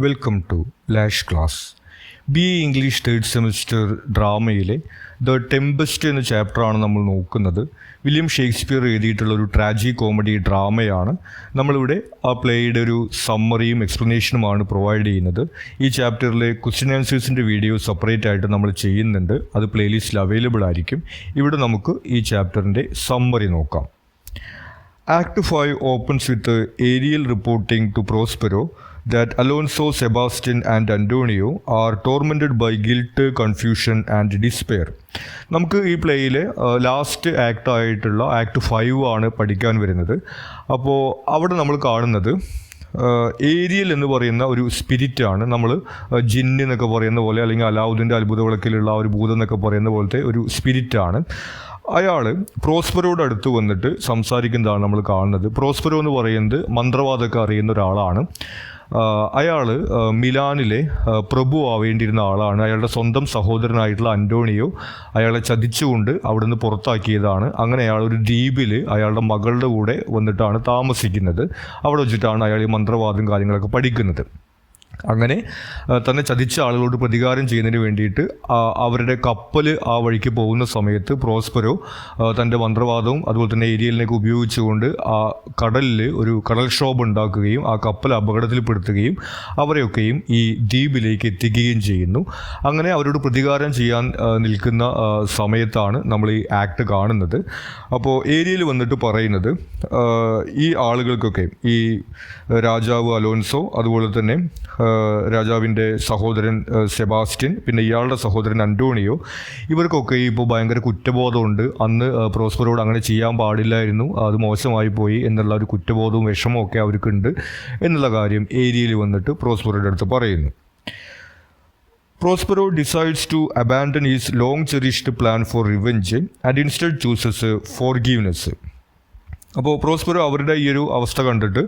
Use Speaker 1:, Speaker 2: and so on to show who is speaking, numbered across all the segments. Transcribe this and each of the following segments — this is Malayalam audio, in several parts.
Speaker 1: Welcome to lash class. BA English third semester ഡ്രാമയിലെ ദ ടെമ്പസ്റ്റ് എന്ന ചാപ്റ്ററാണ് നമ്മൾ നോക്കുന്നത്. വില്യം ഷേക്സ്പിയർ എഴുതിയിട്ടുള്ള ഒരു ട്രാജി കോമഡി ഡ്രാമയാണ്. നമ്മളിവിടെ ആ പ്ലേയുടെ ഒരു സമ്മറിയും എക്സ്പ്ലനേഷനുമാണ് പ്രൊവൈഡ് ചെയ്യുന്നത്. ഈ ചാപ്റ്ററിലെ ക്വസ്റ്റ്യൻ ആൻസേഴ്സിൻ്റെ വീഡിയോ സെപ്പറേറ്റ് ആയിട്ട് നമ്മൾ ചെയ്യുന്നുണ്ട്. അത് പ്ലേലിസ്റ്റിൽ അവൈലബിൾ ആയിരിക്കും. ഇവിടെ നമുക്ക് ഈ ചാപ്റ്ററിൻ്റെ സമ്മറി നോക്കാം. Act 5 opens with Ariel reporting to Prospero that Alonso, Sebastian and Antonio are tormented by guilt, confusion and despair. നമുക്ക് ഈ പ്ലേയിലെ ലാസ്റ്റ് ആക്ട് ആയിട്ടുള്ള ആക്ട് 5 ആണ് പഠിക്കാൻ വരുന്നത്. അപ്പോൾ അവിടെ നമ്മൾ കാണുന്നത് ഏരിയൽ എന്ന് പറയുന്ന ഒരു സ്പിരിറ്റാണ്. നമ്മൾ ജിന്ന് എന്നൊക്കെ പറയുന്ന പോലെ, അല്ലെങ്കിൽ അലാവുദ്ദീൻ്റെ അത്ഭുത വിളക്കിലുള്ള ഒരു ഭൂതം എന്നൊക്കെ പറയുന്ന പോലത്തെ ഒരു സ്പിരിറ്റാണ്. അയാൾ പ്രോസ്പെരോട് അടുത്ത് വന്നിട്ട് സംസാരിക്കുന്നതാണ് നമ്മൾ കാണുന്നത്. പ്രോസ്പെരോ എന്ന് പറയുന്നത് മന്ത്രവാദമൊക്കെ അറിയുന്ന ഒരാളാണ്. അയാൾ മിലാനിലെ പ്രഭു ആവേണ്ടിയിരുന്ന ആളാണ്. അയാളുടെ സ്വന്തം സഹോദരനായിട്ടുള്ള അന്റോണിയോ അയാളെ ചതിച്ചുകൊണ്ട് അവിടുന്ന് പുറത്താക്കിയതാണ്. അങ്ങനെ അയാൾ ഒരു ദ്വീപിൽ അയാളുടെ മകളുടെ കൂടെ വന്നിട്ടാണ് താമസിക്കുന്നത്. അവിടെ വെച്ചിട്ടാണ് അയാൾ ഈ മന്ത്രവാദം കാര്യങ്ങളൊക്കെ പഠിക്കുന്നത്. അങ്ങനെ തന്നെ ചതിച്ച ആളുകളോട് പ്രതികാരം ചെയ്യുന്നതിന് വേണ്ടിയിട്ട് അവരുടെ കപ്പൽ ആ വഴിക്ക് പോകുന്ന സമയത്ത് പ്രോസ്പെരോ തൻ്റെ മന്ത്രവാദവും അതുപോലെ തന്നെ ഏരിയലിനൊക്കെ ഉപയോഗിച്ചുകൊണ്ട് ആ കടലിൽ ഒരു കടൽക്ഷോഭം ഉണ്ടാക്കുകയും ആ കപ്പൽ അപകടത്തിൽപ്പെടുത്തുകയും അവരെയൊക്കെയും ഈ ദ്വീപിലേക്ക് എത്തിക്കുകയും ചെയ്യുന്നു. അങ്ങനെ അവരോട് പ്രതികാരം ചെയ്യാൻ നിൽക്കുന്ന സമയത്താണ് നമ്മൾ ഈ ആക്ട് കാണുന്നത്. അപ്പോൾ ഏരിയയിൽ വന്നിട്ട് പറയുന്നത് ഈ ആളുകൾക്കൊക്കെ, ഈ രാജാവ് അലോൻസോ, അതുപോലെ തന്നെ രാജാവിൻ്റെ സഹോദരൻ സെബാസ്റ്റ്യൻ, പിന്നെ ഇയാളുടെ സഹോദരൻ അന്റോണിയോ, ഇവർക്കൊക്കെ ഇപ്പോൾ ഭയങ്കര കുറ്റബോധമുണ്ട്. അന്ന് പ്രോസ്പെരോട് അങ്ങനെ ചെയ്യാൻ പാടില്ലായിരുന്നു, അത് മോശമായി പോയി എന്നുള്ള ഒരു കുറ്റബോധവും വിഷമവും ഒക്കെ അവർക്കുണ്ട് എന്നുള്ള കാര്യം ഏരിയയിൽ വന്നിട്ട് പ്രോസ്പെരോയുടെ അടുത്ത് പറയുന്നു. Prospero decides to abandon his long-cherished plan for revenge and instead chooses forgiveness. അപ്പോൾ പ്രോസ്പെരോ അവരുടെ ഈ ഒരു അവസ്ഥ കണ്ടിട്ട്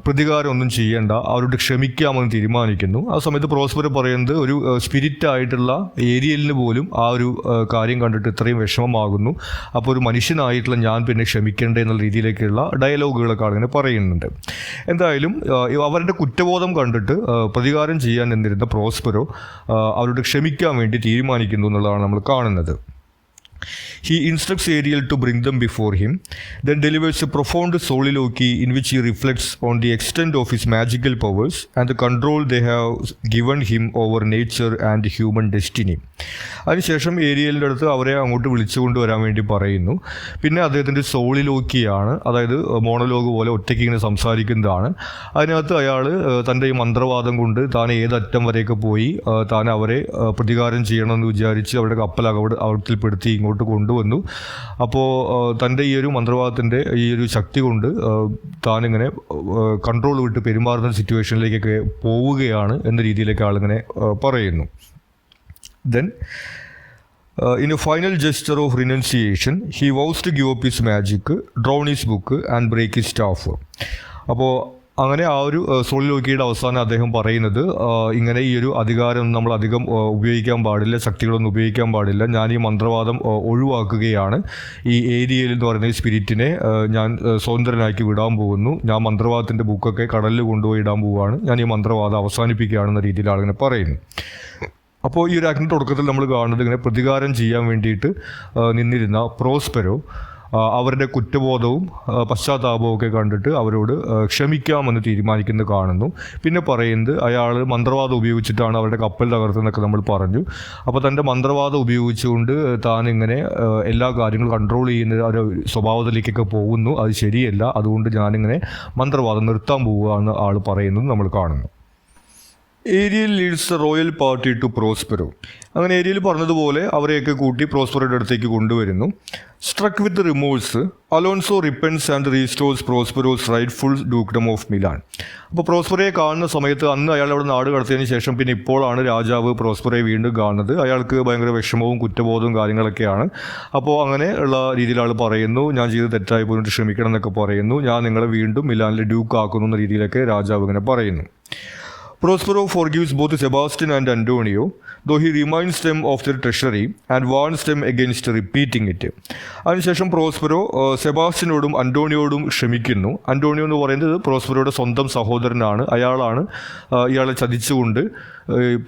Speaker 1: പ്രതികാരം ഒന്നും ചെയ്യേണ്ട, അവരോട് ക്ഷമിക്കാമെന്ന് തീരുമാനിക്കുന്നു. ആ സമയത്ത് പ്രോസ്പെരോ പറയുന്നത് ഒരു സ്പിരിറ്റായിട്ടുള്ള ഏരിയലിന് പോലും ആ ഒരു കാര്യം കണ്ടിട്ട് ഇത്രയും വിഷമമാകുന്നു, അപ്പോൾ ഒരു മനുഷ്യനായിട്ടുള്ള ഞാൻ പിന്നെ ക്ഷമിക്കേണ്ടേ എന്നുള്ള രീതിയിലേക്കുള്ള ഡയലോഗുകളൊക്കെ അങ്ങനെ പറയുന്നുണ്ട്. എന്തായാലും അവരുടെ കുറ്റബോധം കണ്ടിട്ട് പ്രതികാരം ചെയ്യാൻ എന്നിരുന്ന പ്രോസ്പെരോ അവരോട് ക്ഷമിക്കാൻ വേണ്ടി തീരുമാനിക്കുന്നു എന്നുള്ളതാണ് നമ്മൾ കാണുന്നത്. He instructs Ariel to bring them before him, then delivers a profound soliloquy in which he reflects on the extent of his magical powers and the control they have given him over nature and human destiny. അതിനുശേഷം ഏരിയലിൻ്റെ അടുത്ത് അവരെ അങ്ങോട്ട് വിളിച്ചുകൊണ്ട് വരാൻ വേണ്ടി പറയുന്നു. പിന്നെ അദ്ദേഹത്തിൻ്റെ സോളിലോക്കിയാണ്, അതായത് മോണലോഗ് പോലെ ഒറ്റയ്ക്ക് ഇങ്ങനെ സംസാരിക്കുന്നതാണ്. അതിനകത്ത് അയാൾ തൻ്റെ ഈ മന്ത്രവാദം കൊണ്ട് താൻ ഏതറ്റം വരെയൊക്കെ പോയി താൻ അവരെ പ്രതികാരം ചെയ്യണമെന്ന് വിചാരിച്ച് അവരുടെ കപ്പൽ അപകടത്തിൽപ്പെടുത്തി ഇങ്ങോട്ട് കൊണ്ടുവന്നു. അപ്പോൾ തൻ്റെ ഈ ഒരു മന്ത്രവാദത്തിൻ്റെ ഈ ഒരു ശക്തി കൊണ്ട് താനിങ്ങനെ കൺട്രോൾ വിട്ട് പെരുമാറുന്ന സിറ്റുവേഷനിലേക്കൊക്കെ പോവുകയാണ് എന്ന രീതിയിലേക്ക് ആളിങ്ങനെ പറയുന്നു. Then, in a final gesture of renunciation, he vows to give up his magic, drown his book and break his staff. അപ്പോൾ അങ്ങനെ ആ ഒരു സോളിലോക്കിയുടെ അവസാനം അദ്ദേഹം പറയുന്നത് ഇങ്ങനെ ഈ ഒരു അധികാരം നമ്മൾ അധികം ഉപയോഗിക്കാൻ പാടില്ല, ശക്തികളൊന്നും ഉപയോഗിക്കാൻ പാടില്ല, ഞാൻ ഈ മന്ത്രവാദം ഒഴിവാക്കുകയാണ്, ഈ ഏരിയയിൽ എന്ന് പറയുന്ന ഈ സ്പിരിറ്റിനെ ഞാൻ സ്വതന്ത്രനാക്കി വിടാൻ പോകുന്നു, ഞാൻ മന്ത്രവാദത്തിൻ്റെ ബുക്കൊക്കെ കടലിൽ കൊണ്ടുപോയി ഇടാൻ പോവുകയാണ്, ഞാൻ ഈ മന്ത്രവാദം അവസാനിപ്പിക്കുകയാണെന്ന രീതിയിൽ ആളിങ്ങനെ പറയുന്നു. അപ്പോൾ ഈ ഒരു ആക്ടിൻ്റെ തുടക്കത്തിൽ നമ്മൾ കാണുന്നത് ഇങ്ങനെ പ്രതികാരം ചെയ്യാൻ വേണ്ടിയിട്ട് നിന്നിരുന്ന പ്രോസ്പെരോ അവരുടെ കുറ്റബോധവും പശ്ചാത്താപവും ഒക്കെ കണ്ടിട്ട് അവരോട് ക്ഷമിക്കാമെന്ന് തീരുമാനിക്കുന്നത് കാണുന്നു. പിന്നെ പറയുന്നത് അയാൾ മന്ത്രവാദം ഉപയോഗിച്ചിട്ടാണ് അവരുടെ കപ്പൽ തകർത്തതെന്നൊക്കെ നമ്മൾ പറഞ്ഞു. അപ്പോൾ തൻ്റെ മന്ത്രവാദം ഉപയോഗിച്ചുകൊണ്ട് താൻ ഇങ്ങനെ എല്ലാ കാര്യങ്ങളും കൺട്രോൾ ചെയ്യുന്ന ഒരു സ്വഭാവത്തിലേക്കൊക്കെ പോകുന്നു, അത് ശരിയല്ല, അതുകൊണ്ട് ഞാനിങ്ങനെ മന്ത്രവാദം നിർത്താൻ പോവുകയെന്ന് ആൾ പറയുന്നത് നമ്മൾ കാണുന്നു. Ariel leads royal party to Prospero. അങ്ങനെ ഏരിയൽ പറഞ്ഞതുപോലെ അവരെയൊക്കെ കൂട്ടി പ്രോസ്പെറോയുടെ അടുത്തേക്ക് കൊണ്ടുവരുന്നു. Struck with remorse, Alonso repents and restores Prospero's rightful dukedom of Milan. അപ്പോൾ പ്രോസ്പെറോയെ കാണുന്ന സമയത്ത് അന്ന് അയാൾ അവിടെ നാട് കടത്തിയതിന് ശേഷം പിന്നെ ഇപ്പോഴാണ് രാജാവ് പ്രോസ്പെറോയെ വീണ്ടും കാണുന്നത്. അയാൾക്ക് ഭയങ്കര വിഷമവും കുറ്റബോധവും കാര്യങ്ങളൊക്കെയാണ്. അപ്പോൾ അങ്ങനെ ഉള്ള രീതിയിൽ ആൾ പറയുന്നു, ഞാൻ ചെയ്ത് തെറ്റായി പോയിട്ട് ക്ഷമിക്കണം എന്നൊക്കെ പറയുന്നു, ഞാൻ നിങ്ങളെ വീണ്ടും മിലാനിലെ ഡ്യൂക്ക് ആക്കുന്നു എന്ന രീതിയിലൊക്കെ രാജാവ് ഇങ്ങനെ പറയുന്നു. Prospero forgives both Sebastian and Antonio, though he reminds them of their treachery and warns them against repeating it. അതിനുശേഷം പ്രോസ്പെറോ സെബാസ്റ്റ്യനോടും അന്റോണിയോടും ക്ഷമിക്കുന്നു. അന്റോണിയോ എന്ന് പറയുന്നത് പ്രോസ്പെറോയുടെ സ്വന്തം സഹോദരനാണ്. അയാളാണ് ഇയാളെ ചതിച്ചുകൊണ്ട്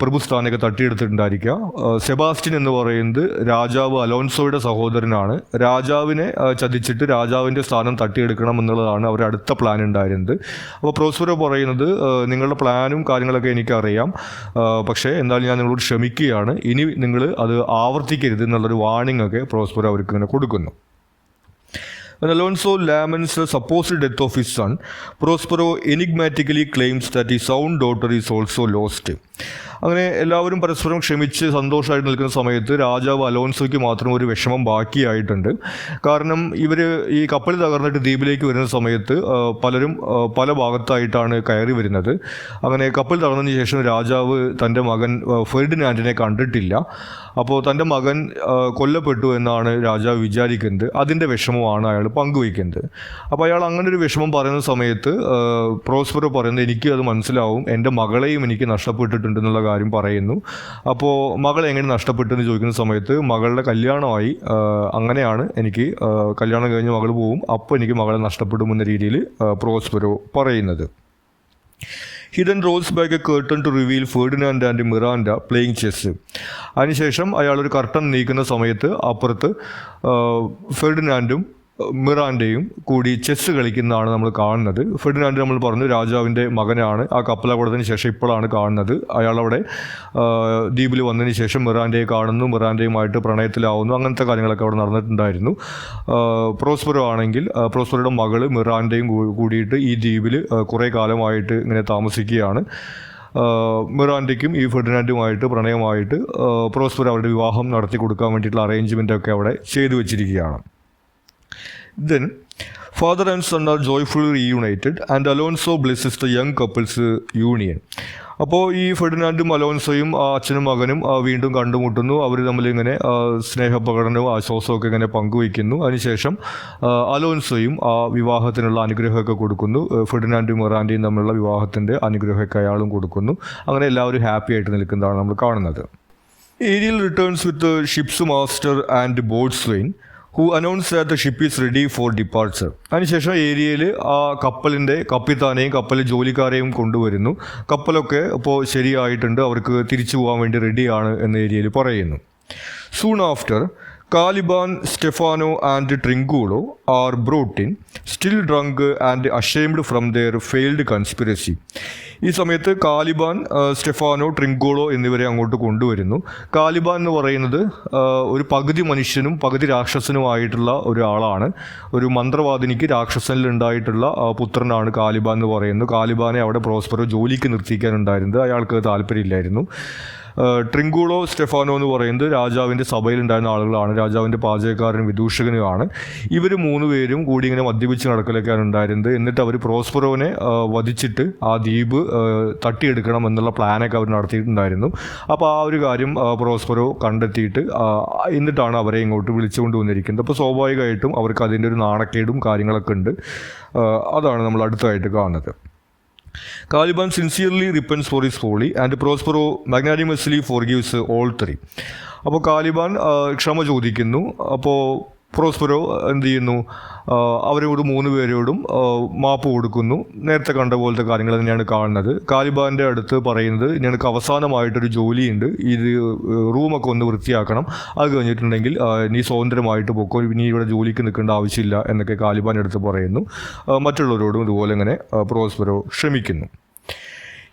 Speaker 1: പ്രഭുസ്ഥാനൊക്കെ തട്ടിയെടുത്തിട്ടുണ്ടായിരിക്കുക. സെബാസ്റ്റ്യൻ എന്ന് പറയുന്നത് രാജാവ് അലോൻസോയുടെ സഹോദരനാണ്. രാജാവിനെ ചതിച്ചിട്ട് രാജാവിൻ്റെ സ്ഥാനം തട്ടിയെടുക്കണം എന്നുള്ളതാണ് അവരുടെ അടുത്ത പ്ലാൻ ഉണ്ടായിരുന്നത്. അപ്പോൾ പ്രോസ്പെറോ പറയുന്നത് നിങ്ങളുടെ പ്ലാനും കാര്യങ്ങളൊക്കെ എനിക്കറിയാം, പക്ഷേ എന്തായാലും ഞാൻ നിങ്ങളോട് ക്ഷമിക്കുകയാണ്, ഇനി നിങ്ങൾ അത് ആവർത്തിക്കരുത് എന്നുള്ളൊരു വാർണിംഗ് ഒക്കെ പ്രോസ്പെറോ അവർക്ക് ഇങ്ങനെ കൊടുക്കുന്നു. When Alonso laments the supposed death of his son, Prospero enigmatically claims that his own daughter is also lost. അങ്ങനെ എല്ലാവരും പരസ്പരം ക്ഷമിച്ച് സന്തോഷമായിട്ട് നിൽക്കുന്ന സമയത്ത് രാജാവ് അലോൻസോയ്ക്ക് മാത്രം ഒരു വിഷമം ബാക്കിയായിട്ടുണ്ട്. കാരണം ഇവർ ഈ കപ്പൽ തകർന്നിട്ട് ദ്വീപിലേക്ക് വരുന്ന സമയത്ത് പലരും പല ഭാഗത്തായിട്ടാണ് കയറി വരുന്നത്. അങ്ങനെ കപ്പൽ തകർന്നതിന് ശേഷം രാജാവ് തൻ്റെ മകൻ ഫെർഡിനാൻഡിനെ കണ്ടിട്ടില്ല. അപ്പോൾ തൻ്റെ മകൻ കൊല്ലപ്പെട്ടു എന്നാണ് രാജാവ് വിചാരിക്കുന്നത്. അതിൻ്റെ വിഷമമാണ് അയാൾ പങ്കുവയ്ക്കുന്നത്. അപ്പോൾ അയാൾ അങ്ങനെ ഒരു വിഷമം പറയുന്ന സമയത്ത് പ്രോസ്പെറോ പറയുന്നത് എനിക്ക് അത് മനസ്സിലാവും, എൻ്റെ മകളെയും എനിക്ക് നഷ്ടപ്പെട്ടിട്ടുണ്ടെന്നുള്ള കാര്യം പറയുന്നു. അപ്പോൾ മകൾ എങ്ങനെ നഷ്ടപ്പെട്ടെന്ന് ചോദിക്കുന്ന സമയത്ത് മകളുടെ കല്യാണമായി, അങ്ങനെയാണ് എനിക്ക് കല്യാണം കഴിഞ്ഞ് മകൾ പോവും, അപ്പോൾ എനിക്ക് മകളെ നഷ്ടപ്പെടുമെന്ന രീതിയിൽ പ്രോസ്പെറോ പറയുന്നത്. He then rolls back a curtain to reveal Ferdinand and Miranda playing chess. അതിനുശേഷം അയാൾ ഒരു കർട്ടൻ നീക്കുന്ന സമയത്ത് അപ്പുറത്ത് ഫെർഡിനാൻഡും മിറാൻഡയും കൂടി ചെസ്സ് കളിക്കുന്നതാണ് നമ്മൾ കാണുന്നത്. ഫെർഡിനാൻഡ് നമ്മൾ പറഞ്ഞു രാജാവിൻ്റെ മകനാണ്. ആ കപ്പലപകടത്തിന് ശേഷം ഇപ്പോഴാണ് കാണുന്നത്. അയാളവിടെ ദ്വീപിൽ വന്നതിന് ശേഷം മിറാൻഡയെ കാണുന്നു, മിറാൻഡയുമായിട്ട് പ്രണയത്തിലാവുന്നു, അങ്ങനത്തെ കാര്യങ്ങളൊക്കെ അവിടെ നടന്നിട്ടുണ്ടായിരുന്നു. പ്രോസ്പെറോ ആണെങ്കിൽ പ്രോസ്പെറോയുടെ മകൾ മിറാൻഡയും കൂടിയിട്ട് ഈ ദ്വീപിൽ കുറേ കാലമായിട്ട് ഇങ്ങനെ താമസിക്കുകയാണ്. മിറാൻഡയ്ക്കും ഈ ഫെർഡിനാൻഡുമായിട്ട് പ്രണയമായിട്ട് പ്രോസ്പെറോ അവരുടെ വിവാഹം നടത്തി കൊടുക്കാൻ വേണ്ടിയിട്ടുള്ള അറേഞ്ച്മെൻ്റൊക്കെ അവിടെ ചെയ്തു വെച്ചിരിക്കുകയാണ്. Then, father and son are joyfully reunited and Alonso blesses the young couple's union. അപ്പോൾ ഈ ഫെർഡിനാൻഡും അലോൻസോയും അച്ഛനും മകനും വീണ്ടും കണ്ടുമുട്ടുന്നു. അവർ തമ്മിലിങ്ങനെ സ്നേഹപ്രകടനവും ആശ്വാസവും ഒക്കെ ഇങ്ങനെ പങ്കുവയ്ക്കുന്നു. അതിനുശേഷം അലോൻസോയും ആ വിവാഹത്തിനുള്ള അനുഗ്രഹമൊക്കെ കൊടുക്കുന്നു. ഫെർഡിനാൻഡും മിറാൻഡയും തമ്മിലുള്ള വിവാഹത്തിൻ്റെ അനുഗ്രഹമൊക്കെ അയാളും കൊടുക്കുന്നു. അങ്ങനെ എല്ലാവരും ഹാപ്പി ആയിട്ട് നിൽക്കുന്നതാണ് നമ്മൾ കാണുന്നത്. Ariel returns with ship's master and boatswain who announced that the ship is ready for departure. അതിനുശേഷം ഏരിയയിൽ ആ കപ്പലിൻ്റെ കപ്പിത്താനെയും കപ്പലിൽ ജോലിക്കാരെയും കൊണ്ടുവരുന്നു. കപ്പലൊക്കെ ഇപ്പോൾ ശരിയായിട്ടുണ്ട്, അവർക്ക് തിരിച്ചു പോകാൻ വേണ്ടി റെഡിയാണ് എന്ന് ഏരിയയിൽ പറയുന്നു. Soon after, Caliban, Stefano and Tringulo are brought in, still drunk and ashamed from their failed conspiracy. ഈ സമയത്ത് കാലിബാൻ, സ്റ്റെഫാനോ, ട്രിങ്കോളോ എന്നിവരെ അങ്ങോട്ട് കൊണ്ടുവരുന്നു. കാലിബാൻ എന്ന് പറയുന്നത് ഒരു പകുതി മനുഷ്യനും പകുതി രാക്ഷസനുമായിട്ടുള്ള ഒരാളാണ്. ഒരു മന്ത്രവാദിനിക്ക് രാക്ഷസനിൽ ഉണ്ടായിട്ടുള്ള പുത്രനാണ് കാലിബാൻ എന്ന് പറയുന്നത്. കാലിബാനെ അവിടെ പ്രോസ്പെറോ ജോലിക്ക് നിർത്തിക്കാനുണ്ടായിരുന്നത്, അയാൾക്ക് താല്പര്യമില്ലായിരുന്നു. ട്രിങ്കൂളോ, സ്റ്റെഫാനോ എന്ന് പറയുന്നത് രാജാവിൻ്റെ സഭയിലുണ്ടായിരുന്ന ആളുകളാണ്. രാജാവിൻ്റെ പാചകക്കാരനും വിദൂഷകനുമാണ്. ഇവർ മൂന്ന് പേരും കൂടി ഇങ്ങനെ മദ്യപിച്ച് നടക്കലൊക്കെയാണ് ഉണ്ടായിരുന്നത്. എന്നിട്ട് അവർ പ്രോസ്പെറോനെ വധിച്ചിട്ട് ആ ദ്വീപ് തട്ടിയെടുക്കണം എന്നുള്ള പ്ലാനൊക്കെ അവർ നടത്തിയിട്ടുണ്ടായിരുന്നു. അപ്പോൾ ആ ഒരു കാര്യം പ്രോസ്പെറോ കണ്ടെത്തിയിട്ട് എന്നിട്ടാണ് അവരെ ഇങ്ങോട്ട് വിളിച്ചുകൊണ്ട് വന്നിരിക്കുന്നത്. അപ്പോൾ സ്വാഭാവികമായിട്ടും അവർക്ക് അതിൻ്റെ ഒരു നാണക്കേടും കാര്യങ്ങളൊക്കെ ഉണ്ട്. അതാണ് നമ്മൾ അടുത്തതായിട്ട് കാണുന്നത്. Caliban sincerely repents for his folly and Prospero magnanimously forgives all three. അപ്പോൾ കാലിബാൻ ക്ഷമ ചോദിക്കുന്നു. അപ്പോൾ പ്രോസ്പെറോ എന്ത് ചെയ്യുന്നു, അവരോട് മൂന്ന് പേരോടും മാപ്പ് കൊടുക്കുന്നു. നേരത്തെ കണ്ട പോലത്തെ കാര്യങ്ങൾ തന്നെയാണ് കാണുന്നത്. കാലിബാൻ്റെ അടുത്ത് പറയുന്നത് ഞങ്ങൾക്ക് അവസാനമായിട്ടൊരു ജോലിയുണ്ട്, ഇത് റൂമൊക്കെ ഒന്ന് വൃത്തിയാക്കണം, അത് കഴിഞ്ഞിട്ടുണ്ടെങ്കിൽ നീ സ്വതന്ത്രമായിട്ട് പോക്കോ, നീ ഇവിടെ ജോലിക്ക് നിൽക്കേണ്ട ആവശ്യമില്ല എന്നൊക്കെ കാലിബാൻ്റെ അടുത്ത് പറയുന്നു. മറ്റുള്ളവരോടും ഇതുപോലെ ഇങ്ങനെ Prospero ക്ഷമിക്കുന്നു.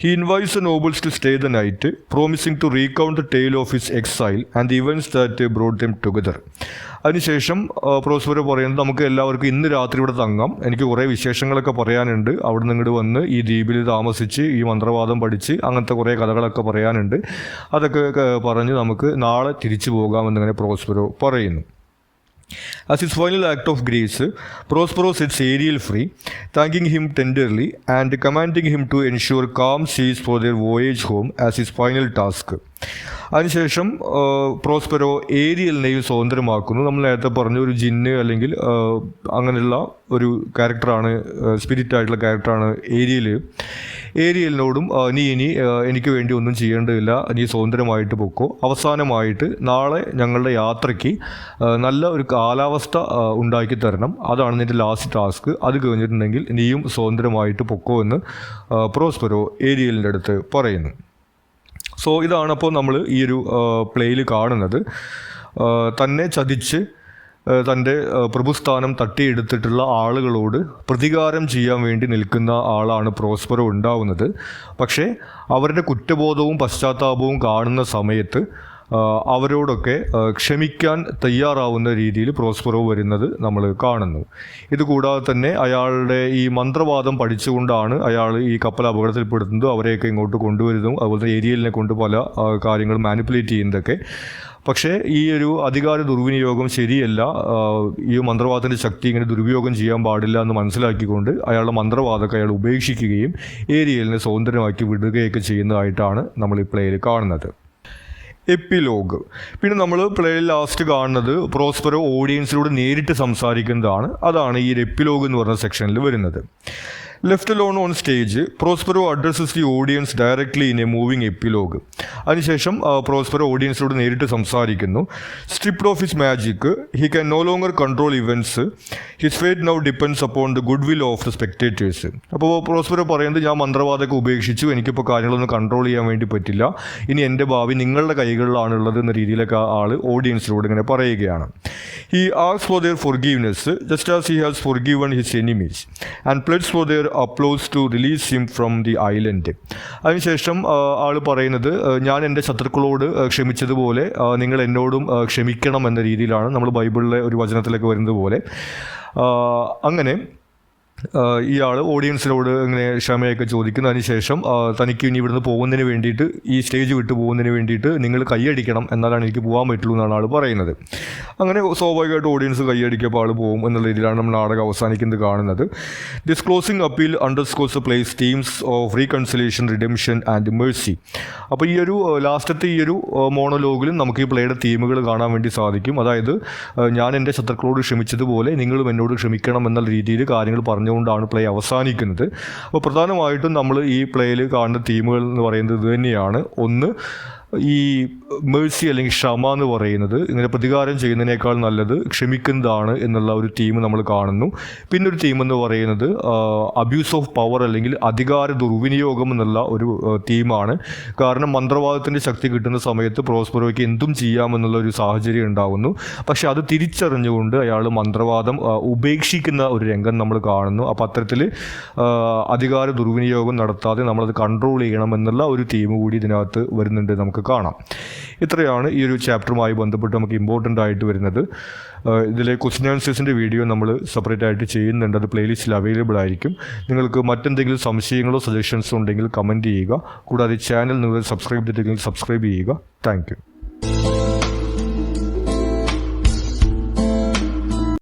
Speaker 1: He invites the nobles to stay the night, promising to recount the tale of his exile and the events that brought them together. അതിനുശേഷം പ്രോസ്പെറോ പറയുന്നത് നമുക്ക് എല്ലാവർക്കും ഇന്ന് രാത്രി ഇവിടെ തങ്ങാം, എനിക്ക് കുറേ വിശേഷങ്ങളൊക്കെ പറയാനുണ്ട്, അവിടെ നിന്ന് ഇങ്ങോട്ട് വന്ന് ഈ ദ്വീപിൽ താമസിച്ച് ഈ മന്ത്രവാദം പഠിച്ച് അങ്ങനത്തെ കുറേ കഥകളൊക്കെ പറയാനുണ്ട്, അതൊക്കെ പറഞ്ഞ് നമുക്ക് നാളെ തിരിച്ചു പോകാമെന്നിങ്ങനെ പ്രോസ്പെറോ പറയുന്നു. As his final act of grace, Prospero sets Ariel free, thanking him tenderly and commanding him to ensure calm seas for their voyage home as his final task. അതിനുശേഷം പ്രോസ്പെറോ ഏരിയലിനെയും സ്വതന്ത്രമാക്കുന്നു. നമ്മൾ നേരത്തെ പറഞ്ഞ ഒരു ജിന്ന് അല്ലെങ്കിൽ അങ്ങനെയുള്ള ഒരു ക്യാരക്ടറാണ്, സ്പിരിറ്റ് ആയിട്ടുള്ള ക്യാരക്ടറാണ് ഏരിയലിനോടും നീ ഇനി എനിക്ക് വേണ്ടി ഒന്നും ചെയ്യേണ്ടതില്ല, നീ സ്വതന്ത്രമായിട്ട് പൊക്കോ. അവസാനമായിട്ട് നാളെ ഞങ്ങളുടെ യാത്രയ്ക്ക് നല്ല ഒരു കാലാവസ്ഥ ഉണ്ടാക്കി തരണം, അതാണ് നിൻ്റെ ലാസ്റ്റ് ടാസ്ക്. അത് കഴിഞ്ഞിട്ടുണ്ടെങ്കിൽ നീയും സ്വതന്ത്രമായിട്ട് പൊക്കോ എന്ന് പ്രോസ്പെറോ ഏരിയലിൻ്റെ അടുത്ത് പറയുന്നു. സോ ഇതാണ് അപ്പോൾ നമ്മൾ ഈ ഒരു പ്ലേയിൽ കാണുന്നത്. തന്നെ ചതിച്ച് തൻ്റെ പ്രഭുസ്ഥാനം തട്ടിയെടുത്തിട്ടുള്ള ആളുകളോട് പ്രതികാരം ചെയ്യാൻ വേണ്ടി നിൽക്കുന്ന ആളാണ് പ്രോസ്പെറോ ഉണ്ടാവുന്നത്. പക്ഷേ അവരുടെ കുറ്റബോധവും പശ്ചാത്താപവും കാണുന്ന സമയത്ത് അവരോടൊക്കെ ക്ഷമിക്കാൻ തയ്യാറാവുന്ന രീതിയിൽ പ്രോസ്പെറോ വരുന്നത് നമ്മൾ കാണുന്നു. ഇതുകൂടാതെ തന്നെ അയാളുടെ ഈ മന്ത്രവാദം പഠിച്ചുകൊണ്ടാണ് അയാൾ ഈ കപ്പൽ അപകടത്തിൽപ്പെടുന്നത്, അവരെയൊക്കെ ഇങ്ങോട്ട് കൊണ്ടുവരുന്നു, അതുപോലെ ഏരിയലിനെ കൊണ്ട് പല കാര്യങ്ങൾ മാനിപ്പുലേറ്റ് ചെയ്യുന്നതൊക്കെ. പക്ഷേ ഈ ഒരു അധികാര ദുർവിനിയോഗം ശരിയല്ല, ഈ മന്ത്രവാദത്തിൻ്റെ ശക്തി ഇങ്ങനെ ദുരുപയോഗം ചെയ്യാൻ പാടില്ല എന്ന് മനസ്സിലാക്കിക്കൊണ്ട് അയാളുടെ മന്ത്രവാദമൊക്കെ അയാൾ ഉപേക്ഷിക്കുകയും ഏരിയലിനെ സ്വതന്ത്രമാക്കി വിടുകയൊക്കെ ചെയ്യുന്നതായിട്ടാണ് നമ്മൾ ഈ പ്ലേയിൽ കാണുന്നത്. എപ്പിലോഗ്. പിന്നെ നമ്മൾ പ്ലേയിൽ ലാസ്റ്റ് കാണുന്നത് പ്രോസ്പെറോ ഓഡിയൻസിനോട് നേരിട്ട് സംസാരിക്കുന്നതാണ്. അതാണ് ഈ എപ്പിലോഗ് എന്ന് പറഞ്ഞ സെക്ഷനിൽ വരുന്നത്. Left alone on stage, Prospero addresses the audience directly in a moving epilogue. അതിനുശേഷം പ്രോസ്പെറോ ഓഡിയൻസിനോട് നേരിട്ട് സംസാരിക്കുന്നു. Stripped off his magic, he can no longer control events, his fate now depends upon the good will of the spectators. അപ്പോൾ പ്രോസ്പെറോ പറയുന്നത്, ഞാൻ മന്ത്രവാദമൊക്കെ ഉപേക്ഷിച്ചു, എനിക്കിപ്പോൾ കാര്യങ്ങളൊന്നും കൺട്രോൾ ചെയ്യാൻ വേണ്ടി പറ്റില്ല, ഇനി എൻ്റെ ഭാവി നിങ്ങളുടെ കൈകളിലാണുള്ളത് എന്ന രീതിയിലൊക്കെ ആൾ ഓഡിയൻസിനോട് ഇങ്ങനെ പറയുകയാണ്. He asks for their forgiveness just as he has forgiven his enemies and pleads for their applause to release him from the island. അതിനുശേഷം ആൾ പറയുന്നത്, ഞാൻ എൻ്റെ ശത്രുക്കളോട് ക്ഷമിച്ചതുപോലെ നിങ്ങൾ എന്നോടും ക്ഷമിക്കണം എന്ന രീതിയിലാണ് നമ്മൾ ബൈബിളിലെ ഒരു വചനത്തിലൊക്കെ വരുന്നത് പോലെ. അങ്ങനെ ഇയാൾ ഓഡിയൻസിനോട് ഇങ്ങനെ ക്ഷമയൊക്കെ ചോദിക്കുന്നതിന് ശേഷം തനിക്ക് ഇനി ഇവിടുന്ന് പോകുന്നതിന് വേണ്ടിയിട്ട്, ഈ സ്റ്റേജ് വിട്ട് പോകുന്നതിന് വേണ്ടിയിട്ട് നിങ്ങൾ കൈയടിക്കണം, എന്നാലാണ് എനിക്ക് പോകാൻ പറ്റുള്ളൂ എന്നാണ് ആൾ പറയുന്നത്. അങ്ങനെ സ്വാഭാവികമായിട്ട് ഓഡിയൻസ് കൈയടിക്കപ്പോൾ ആൾ പോകും എന്നുള്ള രീതിയിലാണ് നമ്മൾ നാടകം അവസാനിക്കുന്നത് കാണുന്നത്. This closing appeal underscores play's themes of reconciliation, redemption and mercy. അപ്പോൾ ഈ ഒരു ലാസ്റ്റത്തെ ഈ ഒരു മോണോലോഗിലും നമുക്ക് ഈ പ്ലേയുടെ തീമുകൾ കാണാൻ വേണ്ടി സാധിക്കും. അതായത് ഞാൻ എൻ്റെ ശത്രുക്കളോട് ക്ഷമിച്ചതുപോലെ നിങ്ങളും എന്നോട് ക്ഷമിക്കണം എന്നുള്ള രീതിയിൽ കാര്യങ്ങൾ പറഞ്ഞുകൊണ്ടാണ് പ്ലേ അവസാനിക്കുന്നത്. അപ്പോൾ പ്രധാനമായിട്ടും നമ്മൾ ഈ പ്ലേയിൽ കാണുന്ന തീമുകൾ എന്ന് പറയുന്നത് ഇത് തന്നെയാണ്. ഒന്ന്, ഈ മേഴ്സി അല്ലെങ്കിൽ ക്ഷമ എന്ന് പറയുന്നത് ഇങ്ങനെ പ്രതികാരം ചെയ്യുന്നതിനേക്കാൾ നല്ലത് ക്ഷമിക്കുന്നതാണ് എന്നുള്ള ഒരു തീം നമ്മൾ കാണുന്നു. പിന്നെ ഒരു തീം എന്ന് പറയുന്നത് അബ്യൂസ് ഓഫ് പവർ അല്ലെങ്കിൽ അധികാര ദുർവിനിയോഗം എന്നുള്ള ഒരു തീമാണ്. കാരണം മന്ത്രവാദത്തിൻ്റെ ശക്തി കിട്ടുന്ന സമയത്ത് പ്രോസ്പെറോയ്ക്ക് എന്തും ചെയ്യാമെന്നുള്ള ഒരു സാഹചര്യം ഉണ്ടാകുന്നു. പക്ഷെ അത് തിരിച്ചറിഞ്ഞുകൊണ്ട് അയാൾ മന്ത്രവാദം ഉപേക്ഷിക്കുന്ന ഒരു രംഗം നമ്മൾ കാണുന്നു. അപ്പോൾ അത്തരത്തിൽ അധികാര ദുർവിനിയോഗം നടത്താതെ നമ്മളത് കൺട്രോൾ ചെയ്യണം എന്നുള്ള ഒരു തീം കൂടി ഇതിനകത്ത് വരുന്നുണ്ട്, നമുക്ക് കാണാം. ഇത്രയാണ് ഈ ഒരു ചാപ്റ്ററുമായി ബന്ധപ്പെട്ട് നമുക്ക് ഇമ്പോർട്ടൻ്റ് ആയിട്ട് വരുന്നത്. ഇതിലെ ക്വസ്റ്റ്യൻ ആൻസേഴ്സിൻ്റെ വീഡിയോ നമ്മൾ സെപ്പറേറ്റ് ആയിട്ട് ചെയ്യുന്നുണ്ട്, അത് പ്ലേലിസ്റ്റിൽ അവൈലബിൾ ആയിരിക്കും. നിങ്ങൾക്ക് മറ്റെന്തെങ്കിലും സംശയങ്ങളോ സജഷൻസോ ഉണ്ടെങ്കിൽ കമൻറ്റ് ചെയ്യുക. കൂടാതെ ചാനൽ നിങ്ങൾ സബ്സ്ക്രൈബ് ചെയ്തിട്ടെങ്കിൽ സബ്സ്ക്രൈബ് ചെയ്യുക. Thank you.